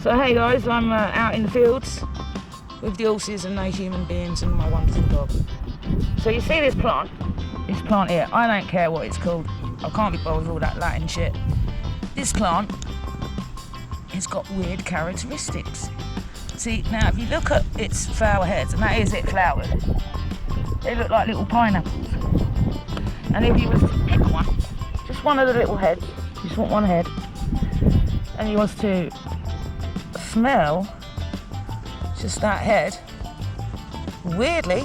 So hey guys, I'm out in the fields with the horses and no human beings and my wonderful dog. So you see this plant here, I don't care what it's called. I can't be bothered with all that Latin shit. This plant has got weird characteristics. See, now if you look at its flower heads, and that is it flowered, they look like little pineapples. And if you was to pick one, just one of the little heads, you just want one head, and you was to smell just that head, weirdly,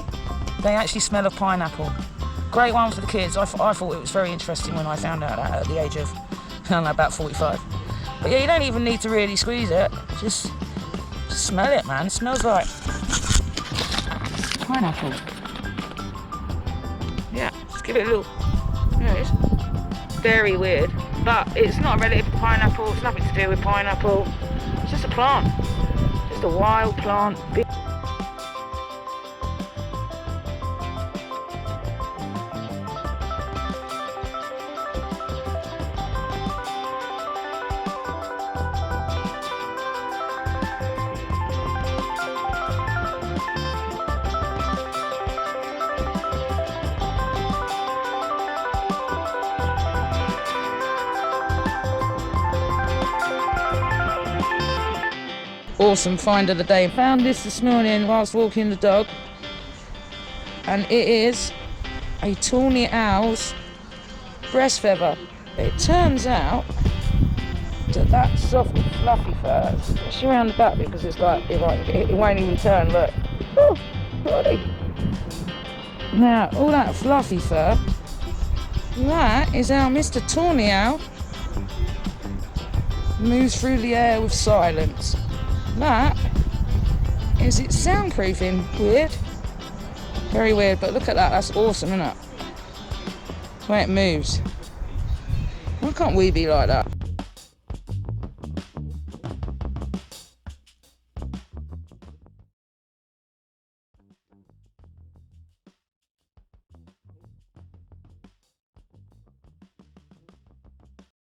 they actually smell of pineapple. Great one for the kids. I thought it was very interesting when I found out that at the age of, I don't know, about 45. But yeah, you don't even need to really squeeze it. Just smell it, man. It smells like pineapple. Yeah, just give it a little. Yeah, it's very weird, but it's not related to pineapple. It's nothing to do with pineapple. It's just a plant, just a wild plant. Awesome find of the day. Found this morning whilst walking the dog, and it is a tawny owl's breast feather. It turns out that that soft fluffy fur, especially around the back, because it's like it won't even turn. Look, oh, buddy. Now all that fluffy fur, that is how Mr. Tawny Owl moves through the air with silence. That is its soundproofing. Weird. Very weird, but look at that. That's awesome, isn't it? The way it moves. Why can't we be like that?